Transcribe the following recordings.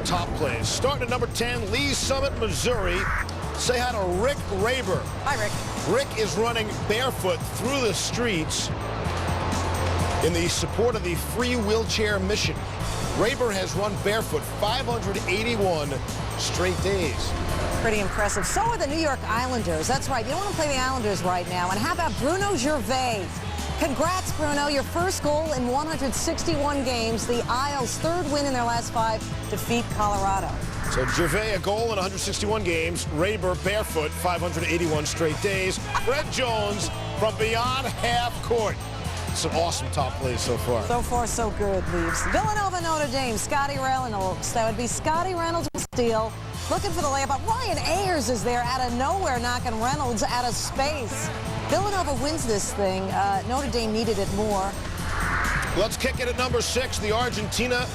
top plays. Starting at number 10, Lee Summit, Missouri. Say hi to Rick Raber. Hi, Rick. Rick is running barefoot through the streets in the support of the free wheelchair mission. Raber has run barefoot 581 straight days. Pretty impressive. So are the New York Islanders. That's right. You don't want to play the Islanders right now. And how about Bruno Gervais? Congrats, Bruno. Your first goal in 161 games. The Isles' third win in their last 5 defeat Colorado. So Gervais, a goal in 161 games. Raber, barefoot, 581 straight days. Fred Jones from beyond half court. It's an awesome top play so far. So far, so good, Leaves. Villanova, Notre Dame, Scotty Reynolds. That would be Scotty Reynolds with steal. Looking for the layup, but Ryan Ayers is there out of nowhere, knocking Reynolds out of space. Villanova wins this thing. Notre Dame needed it more. Let's kick it at number 6, the Argentina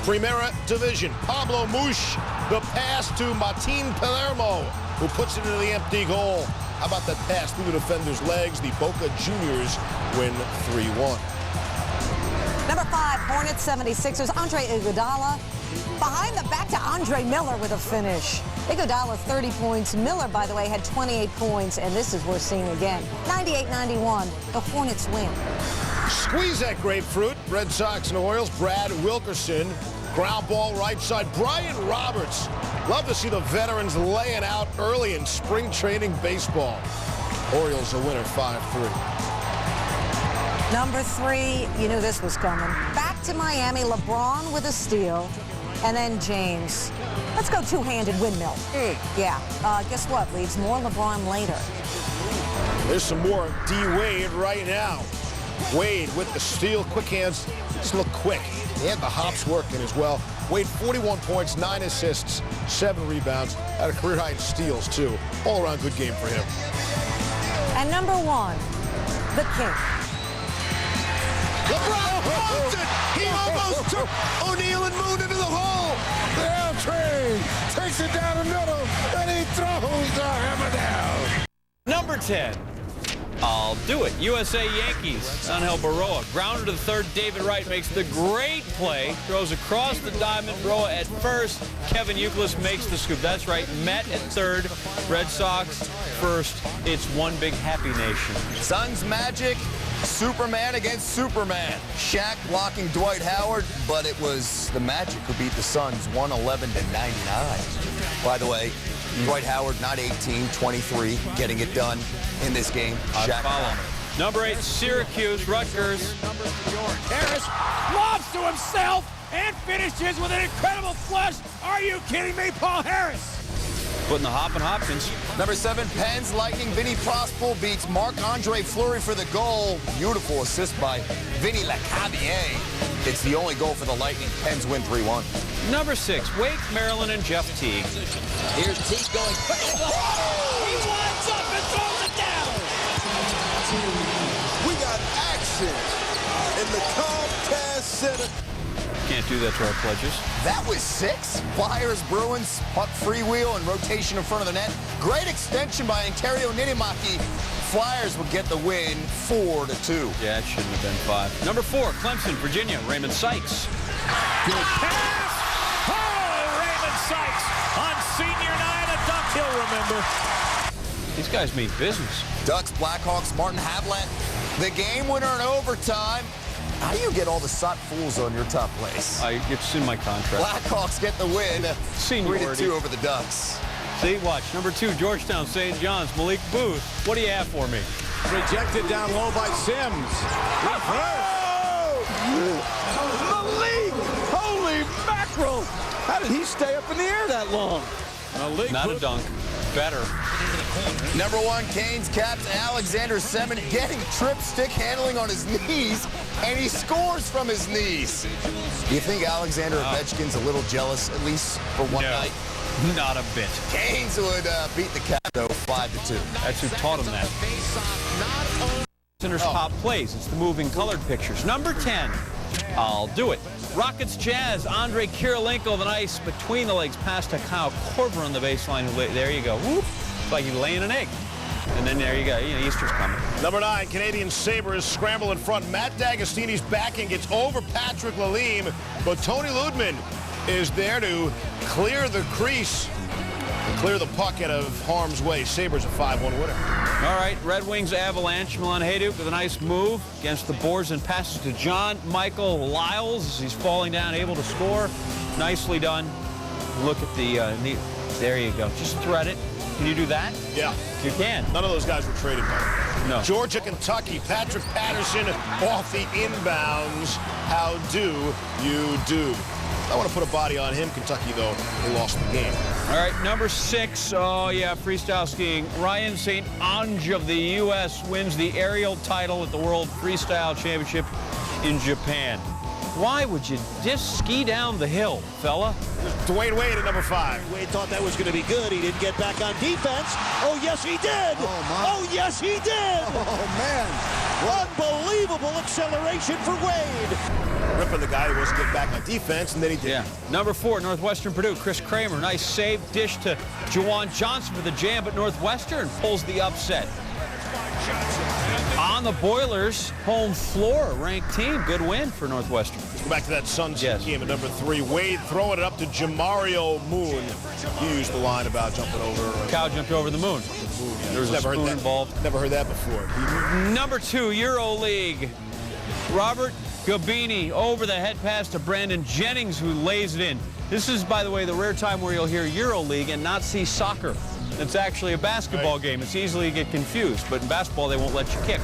Primera Division. Pablo Mush, the pass to Martin Palermo, who puts it into the empty goal. How about that pass through the defender's legs? The Boca Juniors win 3-1. Number 5, Hornets 76ers, Andre Iguodala. Behind the back to Andre Miller with a finish. Iguodala 30 points. Miller, by the way, had 28 points, and this is worth seeing again. 98-91, the Hornets win. Squeeze that grapefruit. Red Sox and Orioles. Brad Wilkerson. Ground ball right side. Brian Roberts. Love to see the veterans laying out early in spring training baseball. Orioles a winner 5-3. Number 3, you knew this was coming. Back to Miami, LeBron with a steal, and then James. Let's go two-handed windmill. Yeah, guess what, Leaves? More LeBron later. There's some more D. Wade right now. Wade with the steal, quick hands. Just look quick. He had the hops working as well. Wade, 41 points, 9 assists, 7 rebounds. Had a career high in steals, too. All-around good game for him. And number 1, the king. LeBron wants it! He almost took O'Neal and Moon into the hole! The L train takes it down the middle, and he throws the hammer down. Number 10. I'll do it. USA Yankees. Angel Baroa. Grounded to the third. David Wright makes the great play. Throws across the diamond. Baroa at first. Kevin Youkilis makes the scoop. That's right. Met at third. Red Sox first. It's one big happy nation. Suns Magic. Superman against Superman. Shaq blocking Dwight Howard, but it was the Magic who beat the Suns 111-99. By the way, Dwight Howard not 18, 23, getting it done in this game. Shaq follow. Number 8, Syracuse, Rutgers. Harris lobs to himself and finishes with an incredible flush. Are you kidding me, Paul Harris? Putting the hop in Hopkins. Number 7, Penn's Lightning. Vinny Prospal beats Marc-Andre Fleury for the goal. Beautiful assist by Vinny Lecavalier. It's the only goal for the Lightning. Pens win 3-1. Number 6, Wake, Maryland, and Jeff Teague. Here's Teague going. He winds up and throws it down. We got action in the Comcast Center. Can't do that to our pledges. That was 6. Flyers, Bruins, puck freewheel and rotation in front of the net. Great extension by Ontario Ninemaki. Flyers would get the win 4-2. Yeah, it shouldn't have been 5. Number 4, Clemson, Virginia, Raymond Sykes. Good pass. Oh, Raymond Sykes on senior night at Duck Hill, remember. These guys mean business. Ducks, Blackhawks, Martin Havlat. The game winner in overtime. How do you get all the Sot fools on your top place? It's in my contract. Blackhawks get the win. Seniority. 3-2 over the Ducks. See, watch. Number 2, Georgetown, St. John's, Malik Booth. What do you have for me? Rejected down low by Sims. Malik! Holy mackerel! How did he stay up in the air that long? Not a dunk. Better. Number 1, Canes Captain Alexander Semin getting trip stick handling on his knees, and he scores from his knees. Do you think Alexander Ovechkin's a little jealous, at least for one night? Not a bit. Canes would beat the Caps, though, 5-2. That's who taught him that. Center's top plays. It's the moving colored pictures. Number 10, I'll do it. Rockets Jazz, Andre Kirilenko, the nice between the legs pass to Kyle Korver on the baseline. There you go. Whoop. It's like he's laying an egg. And then there you go. You know, Easter's coming. Number 9, Canadian Sabres scramble in front. Matt D'Agostini's backing gets over Patrick Lalime, but Tony Ludman is there to clear the crease, clear the puck out of harm's way. Sabres a 5-1 winner. All right, Red Wings Avalanche. Milan Hajduk with a nice move against the boards and passes to John Michael Lyles as he's falling down, able to score. Nicely done. Look at the there you go. Just thread it. Can you do that? Yeah. You can. None of those guys were traded by. No. Georgia, Kentucky, Patrick Patterson off the inbounds. How do you do? I want to put a body on him. Kentucky, though, they lost the game. All right, number 6. Oh, yeah, freestyle skiing. Ryan St. Onge of the U.S. wins the aerial title at the World Freestyle Championship in Japan. Why would you just ski down the hill, fella? Dwayne Wade at number 5. Wade thought that was going to be good. He didn't get back on defense. Oh, yes, he did. Oh, yes, he did. Oh, man. Unbelievable acceleration for Wade. Ripping the guy who wasn't getting back on defense, and then he did. Yeah. Number 4, Northwestern Purdue. Chris Kramer, nice save. Dish to Juwan Johnson for the jam, but Northwestern pulls the upset. On the Boilers' home floor, ranked team. Good win for Northwestern. Let's go back to that Suns Yes. game at number 3. Wade throwing it up to Jamario Moon. He used the line about jumping over. Cow jumped over the moon. There was a Never heard spoon that. involved. Never heard that before. Number 2, EuroLeague. Robert Gabini over the head pass to Brandon Jennings, who lays it in. This is, by the way, the rare time where you'll hear EuroLeague and not see soccer. It's actually a basketball game. It's easy to get confused, but in basketball, they won't let you kick.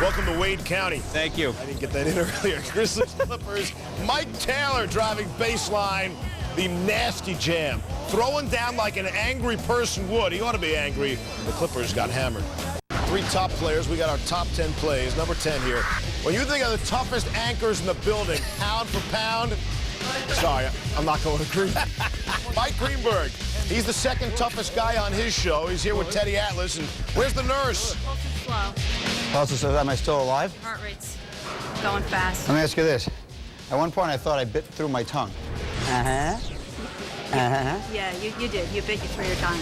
Welcome to Wade County. Thank you. I didn't get that in earlier. Grizzlies Clippers. Mike Taylor driving baseline. The nasty jam. Throwing down like an angry person would. He ought to be angry. The Clippers got hammered. 3 top players. We got our top 10 plays. Number 10 here. When you think of the toughest anchors in the building, pound for pound, sorry, I'm not going to agree. Mike Greenberg. He's the second toughest guy on his show. He's here with Teddy Atlas. And where's the nurse? Pulse is slow. Also says, am I still alive? Heart rate's going fast. Let me ask you this. At one point, I thought I bit through my tongue. Uh-huh. Uh-huh. Yeah, you did. You bit you through your tongue.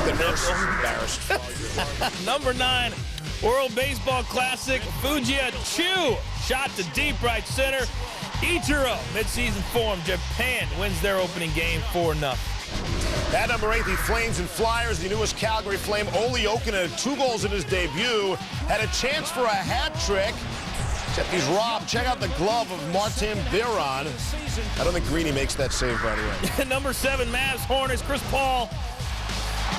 The nurse is embarrassed. Number 9, World Baseball Classic, Fujiya Chu. Shot to deep right center. Ichiro, midseason form. Japan wins their opening game 4-0. At number 8, the Flames and Flyers, the newest Calgary Flame, Olli Jokinen had 2 goals in his debut, had a chance for a hat trick, except he's robbed. Check out the glove of Martin Biron. I don't think Greeny makes that save, by the way. Number 7, Mavs Hornets, Chris Paul.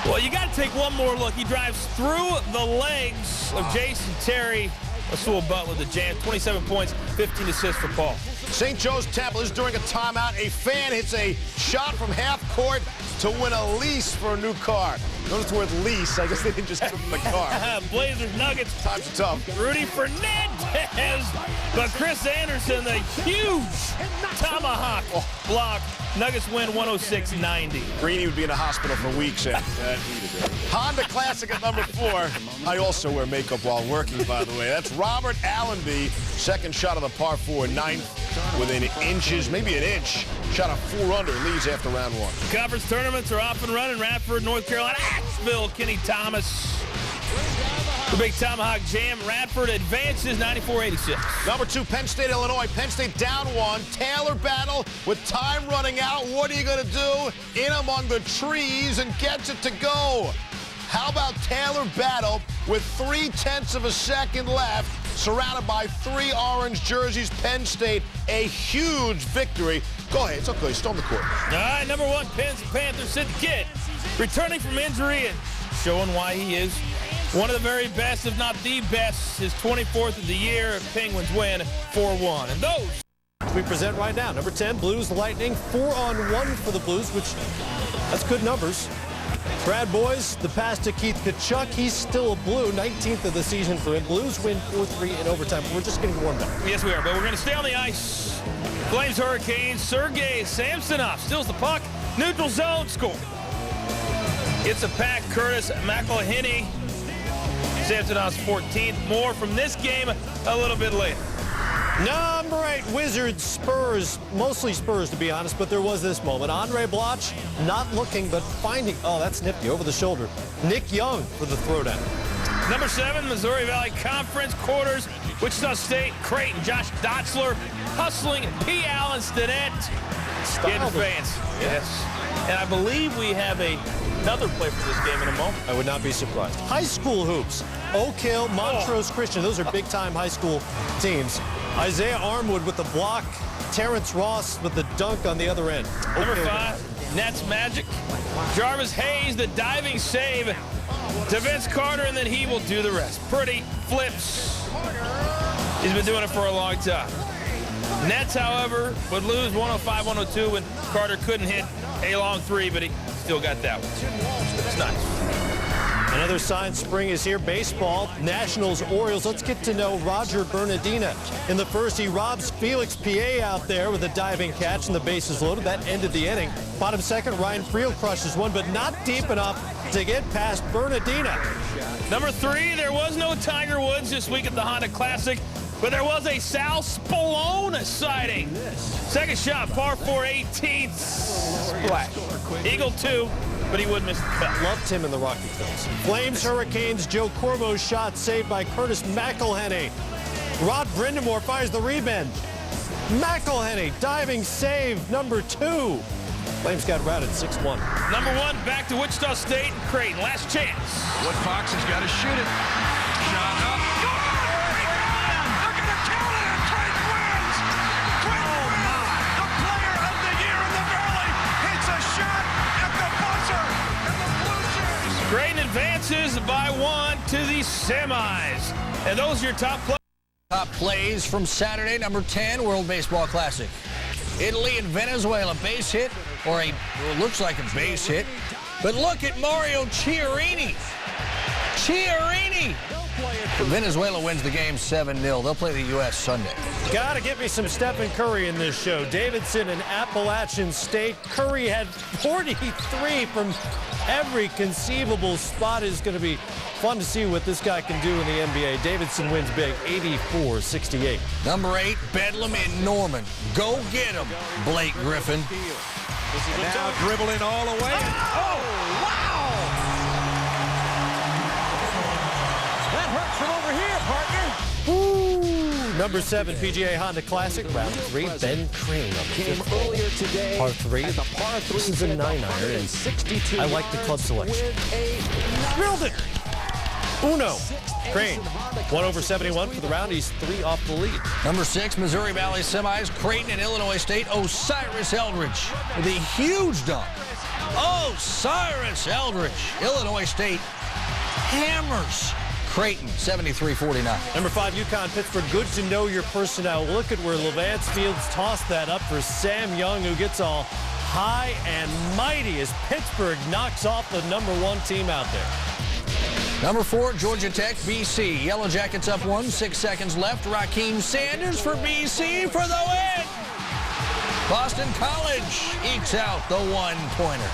Well, you got to take one more look. He drives through the legs of Jason Terry. Rasul Butler, the jam, 27 points, 15 assists for Paul. St. Joe's Temple is during a timeout. A fan hits a shot from half court to win a lease for a new car. Notice the word lease. I guess they didn't just give him the car. Blazers Nuggets. Times are tough. Rudy Fernandez, but Chris Anderson, the huge tomahawk block. Nuggets win 106-90. Greeny would be in a hospital for weeks after that. Honda Classic at number 4. I also wear makeup while working, by the way. That's Robert Allenby. Second shot of the par 4, 9th within inches, maybe an inch. Shot a 4-under, leads after round 1. Conference tournaments are off and running. Radford, North Carolina, Asheville, Kenny Thomas. The Big Tomahawk Jam. Radford advances 94-86. Number 2, Penn State, Illinois. Penn State down 1. Taylor battle with time running out. What are you going to do? In among the trees and gets it to go. How about Taylor battle with 0.3 of a second left, surrounded by 3 orange jerseys. Penn State, a huge victory. Go ahead, it's okay, storm the court. All right, number 1, Panthers, Sid the Kid, returning from injury and showing why he is one of the very best, if not the best. His 24th of the year. Penguins win 4-1. And those we present right now. Number 10, Blues Lightning, 4-on-1 for the Blues, which that's good numbers. Brad Boys, the pass to Keith Tkachuk. He's still a Blue, 19th of the season for him. Blues win 4-3 in overtime. We're just getting warmed up. Yes, we are, but we're going to stay on the ice. Flames Hurricanes, Sergei Samsonov steals the puck. Neutral zone score. It's a pack, Curtis McElhinney. Samsonov's 14th. More from this game a little bit later. Number 8, Wizards, Spurs, mostly Spurs to be honest, but there was this moment. Andre Bloch not looking but finding, oh, that's nifty, over the shoulder. Nick Young for the throwdown. Number 7, Missouri Valley Conference quarters, Wichita State, Creighton, Josh Dotzler hustling P. Allen Stinnett. Getting fancy. Yes. And I believe we have another play for this game in a moment. I would not be surprised. High school hoops. Oak Hill, Montrose Christian. Those are big-time high school teams. Isaiah Armwood with the block. Terrence Ross with the dunk on the other end. Number 5, Nets Magic. Jarvis Hayes, the diving save to Vince Carter, and then he will do the rest. Pretty flips. He's been doing it for a long time. Nets, however, would lose 105-102 when Carter couldn't hit a long three, but he still got that one. It's nice. Another sign spring is here. Baseball, Nationals, Orioles. Let's get to know Roger Bernardina. In the first, he robs Felix Pié out there with a diving catch, and the bases loaded. That ended the inning. Bottom second, Ryan Friel crushes one, but not deep enough to get past Bernardina. Number 3, there was no Tiger Woods this week at the Honda Classic, but there was a Sal Spallone sighting. Second shot, par 4, 18th splash. Eagle 2, but he would miss the cut. Loved him in the Rocky Films. Flames, Hurricanes, Joe Corvo's shot saved by Curtis McElhenney. Rod Brindamore fires the rebound. McElhenney, diving save, number 2. Flames got routed 6-1. Number 1, back to Wichita State and Creighton. Last chance. Wood Fox has got to shoot it. Shot up. They're going to count it, and Creighton wins. Creighton wins. The player of the year in the Valley hits a shot at the buzzer, and the Blue Jays. Creighton advances by 1 to the semis. And those are your top players. Top plays from Saturday, number 10, World Baseball Classic. Italy and Venezuela, base hit, or well, looks like a base hit. But look at Mario Chiarini. Chiarini! Venezuela wins the game 7-0. They'll play the U.S. Sunday. Gotta get me some Stephen Curry in this show. Davidson and Appalachian State. Curry had 43 from every conceivable spot. Is going to be fun to see what this guy can do in the NBA. Davidson wins big, 84-68. Number 8, Bedlam in Norman. Go get him, Blake Griffin. And now dribbling all the way. Oh, wow! That hurts from over here, partner. Ooh. Number 7, PGA Honda Classic, round 3, Ben Crane on the fifth earlier today. Par 3. This is a 9-iron, and I like the club selection. Drilled it. Uno. Crane, 1/71 for the round. He's 3 off the lead. Number 6, Missouri Valley semis, Creighton and Illinois State. Osiris Eldridge with a huge dunk. Osiris Eldridge. Illinois State hammers Creighton, 73-49. Number 5, UConn Pittsburgh. Good to know your personnel. Look at where Levance Fields tossed that up for Sam Young, who gets all high and mighty as Pittsburgh knocks off the number 1 team out there. Number 4, Georgia Tech, BC. Yellow Jackets up 1, 6 seconds left. Raheem Sanders for BC for the win. Boston College ekes out the 1-pointer.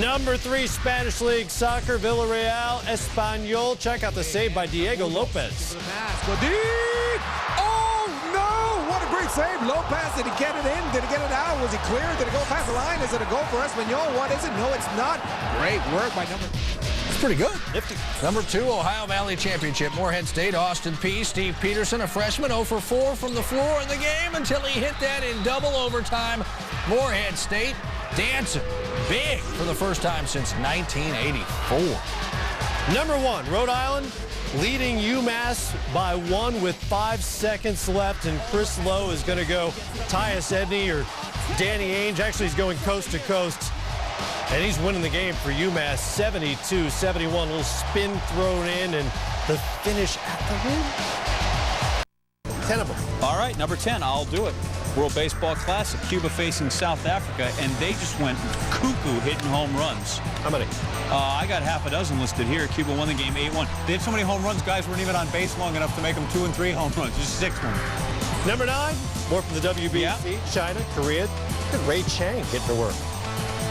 Number 3, Spanish League Soccer, Villarreal, Espanyol. Check out the save by Diego Lopez. Oh, no! What a great save. Lopez, did he get it in? Did he get it out? Was he clear? Did it go past the line? Is it a goal for Espanyol? What is it? No, it's not. Great work by number... It's pretty good. Nifty. Number 2, Ohio Valley Championship. Morehead State, Austin Peay. Steve Peterson, a freshman, 0 for 4 from the floor in the game until he hit that in double overtime. Morehead State dancing big for the first time since 1984. Number 1, Rhode Island leading UMass by 1 with 5 seconds left, and Chris Lowe is going to go Tyus Edney or Danny Ainge. Actually, he's going coast to coast, and he's winning the game for UMass 72-71. A little spin thrown in, and the finish at the rim. 10 of them. All right, number 10, I'll do it. World Baseball Classic, Cuba facing South Africa, and they just went cuckoo hitting home runs. How many? I got half a dozen listed here. Cuba won the game 8-1. They had so many home runs, guys weren't even on base long enough to make them 2 and 3 home runs. Just 6 ones. Number 9, more from the WBC. Yeah. China, Korea. Look at Ray Chang getting to work.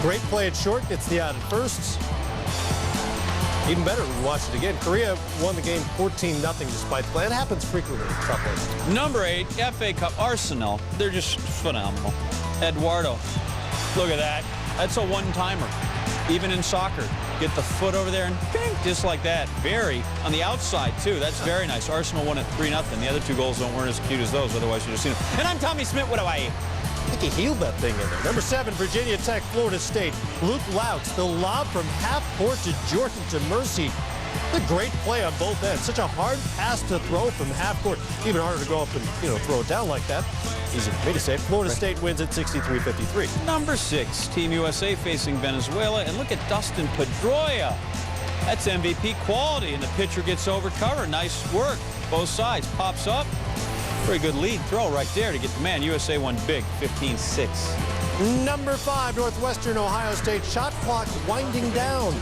Great play at short, gets the out at first. Even better, we watch it again. Korea won the game 14-0 despite the play. It happens frequently in top places. Number 8, FA Cup, Arsenal. They're just phenomenal. Eduardo, look at that. That's a one-timer, even in soccer. Get the foot over there and bing, just like that. Very on the outside, too. That's very nice. Arsenal won at 3-0. The other 2 goals weren't as cute as those, otherwise you'd have seen them. And I'm Tommy Smith. What do I? I think he healed that thing in there. Number 7, Virginia Tech, Florida State. Luke Louts, the lob from half court to Jordan to Mercy. A great play on both ends. Such a hard pass to throw from half court. Even harder to go up and, throw it down like that. Easy for me to say. Florida State wins at 63-53. Number 6, Team USA facing Venezuela. And look at Dustin Pedroia. That's MVP quality, and the pitcher gets over cover. Nice work. Both sides. Pops up. Very good lead throw right there to get the man. USA won big, 15-6. Number 5, Northwestern Ohio State. Shot clock winding down.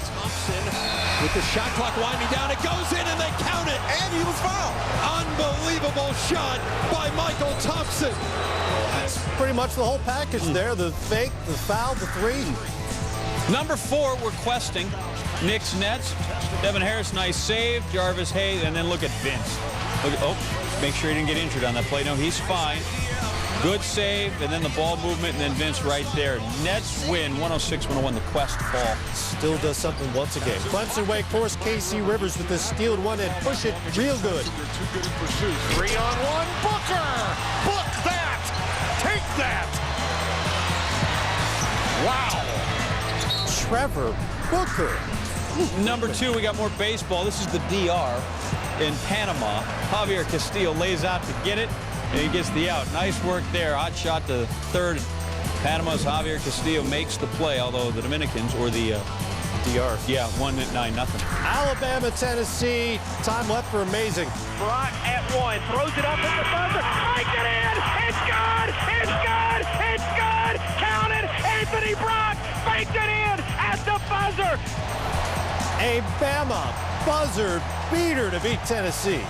With the shot clock winding down, it goes in and they count it. And he was fouled. Unbelievable shot by Michael Thompson. That's pretty much the whole package there. The fake, the foul, the 3. Number 4, we're questing Knicks Nets. Devin Harris, nice save. Jarvis Hayes, and then look at Vince. Look at, make sure he didn't get injured on that play. No, he's fine. Good save, and then the ball movement, and then Vince right there. Nets win 106-101, the Quest ball. Still does something once again. Clemson, Wake Forest, KC Rivers with the steal and one and push it real good. 3-on-1, Booker! Book that! Take that! Wow! Trevor Booker. Number 2, we got more baseball. This is the DR in Panama. Javier Castillo lays out to get it, and he gets the out. Nice work there. Hot shot to third. Panama's Javier Castillo makes the play, although the Dominicans, or the DR. Yeah, won at 9-0. Alabama, Tennessee. Time left for amazing. Brock at 1, throws it up at the buzzer. Make it in! It's good! It's good! It's good! Count it! Anthony Brock faked it in at the buzzer! A Bama buzzer beater to beat Tennessee.